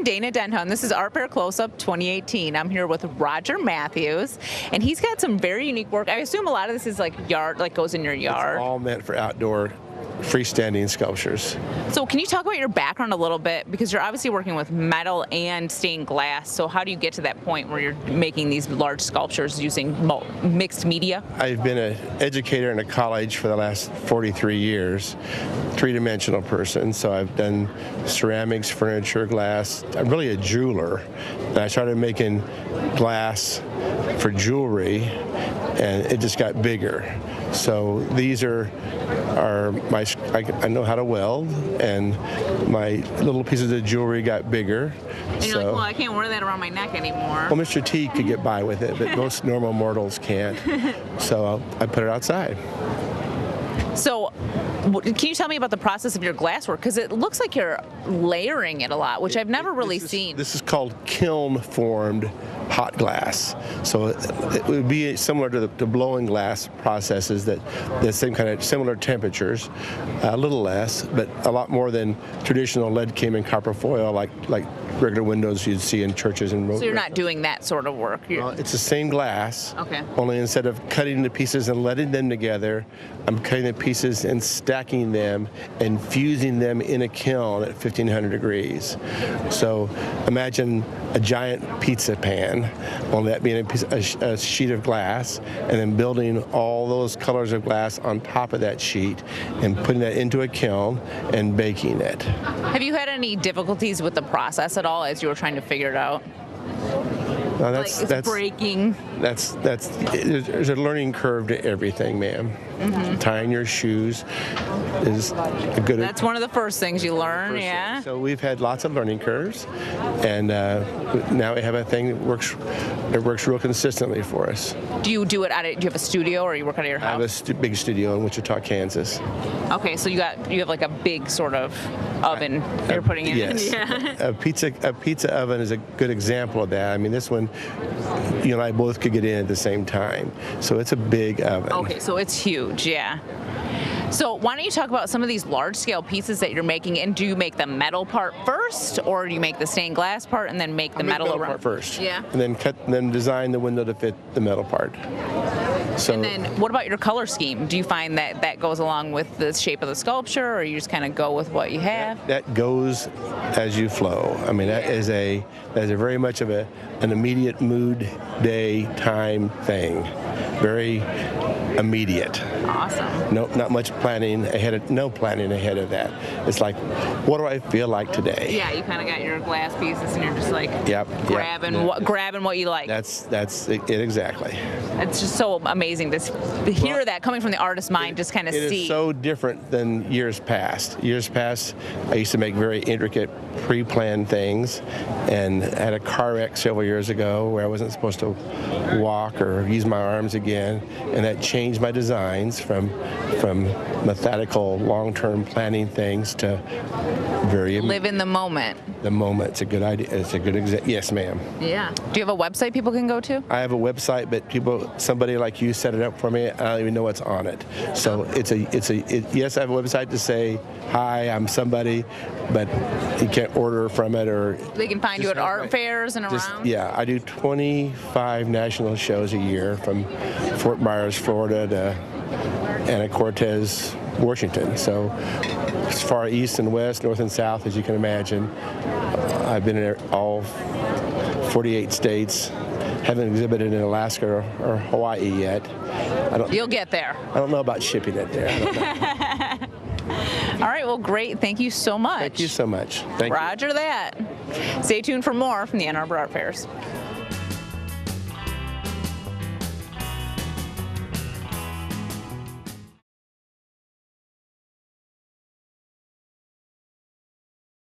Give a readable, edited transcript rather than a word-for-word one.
Dana Denhun. This is Art Fair Close-Up 2018. I'm here with Roger Mathews, and he's got some very unique work. I assume a lot of this is like yard, like goes in your yard. It's all meant for outdoor freestanding sculptures. So can you talk about your background a little bit? Because you're obviously working with metal and stained glass. So how do you get to that point where you're making these large sculptures using mixed media? I've been an educator in a college for the last 43 years, three-dimensional person. So I've done ceramics, furniture, glass. I'm really a jeweler. And I started making glass for jewelry, and it just got bigger. So these are my, I know how to weld, and my little pieces of jewelry got bigger. And you're like, well, I can't wear that around my neck anymore. Well, Mr. T could get by with it, but most normal mortals can't. So I put it outside. So can you tell me about the process of your glasswork? Because it looks like you're layering it a lot, which I've never really seen. This is called kiln-formed hot glass. So it would be similar to the blowing glass processes, that the same kind of similar temperatures, a little less, but a lot more than traditional lead came in copper foil, like regular windows you'd see in churches and roads. So you're not doing that sort of work? Well, it's the same glass. Okay. Only instead of cutting the pieces and letting them together, I'm cutting the pieces and stacking them and fusing them in a kiln at 1500 degrees. So imagine a giant pizza pan, only that being a sheet of glass, and then building all those colors of glass on top of that sheet and putting that into a kiln and baking it. Have you had any difficulties with the process at all as you were trying to figure it out? No, that's breaking. There's a learning curve to everything, ma'am. Mm-hmm. Tying your shoes is a good. That's one of the first things you learn, yeah. So we've had lots of learning curves, and now we have a thing that works real consistently for us. Do you do it do you have a studio, or you work out of your house? I have a big studio in Wichita, Kansas. Okay, so you have like a big sort of oven you're putting in. Yes. Yeah. A pizza oven is a good example of that. I mean, this one, you and I both could get in at the same time. So it's a big oven. Okay, so it's huge, yeah. So why don't you talk about some of these large-scale pieces that you're making, and do you make the metal part first, or do you make the stained glass part and then make the metal around? Part first. Yeah. And then design the window to fit the metal part. So, and then what about your color scheme? Do you find that goes along with the shape of the sculpture, or you just kind of go with what you have? That goes as you flow. I mean, that is a very much of an immediate mood, day, time thing. Very immediate. Awesome. Not much planning ahead of that. It's like, what do I feel like today? Yeah, you kind of got your glass pieces and you're just like grabbing what you like. That's it exactly. It's just so amazing to hear that coming from the artist's mind, just kind of see. It is so different than years past. Years past, I used to make very intricate pre-planned things, and I had a car wreck several years ago where I wasn't supposed to walk or use my arms again, and that changed my designs from methodical, long-term planning things to very live in the moment. The moment's a good idea. It's a good example. Yes, ma'am. Yeah. Do you have a website people can go to? I have a website, but somebody like you set it up for me. I don't even know what's on it. So yes, I have a website to say, hi, I'm somebody, but you can't order from it, or they can find you at art fairs and around. Yeah, I do 25 national shows a year, from Fort Myers, Florida, to Anacortes, Washington. So as far east and west, north and south as you can imagine. I've been in all 48 states. Haven't exhibited in Alaska or Hawaii yet. You'll get there. I don't know about shipping it there. I don't know. All right, well, great. Thank you so much. Thank you so much. Thank you. Roger that. Stay tuned for more from the Ann Arbor Art Fairs.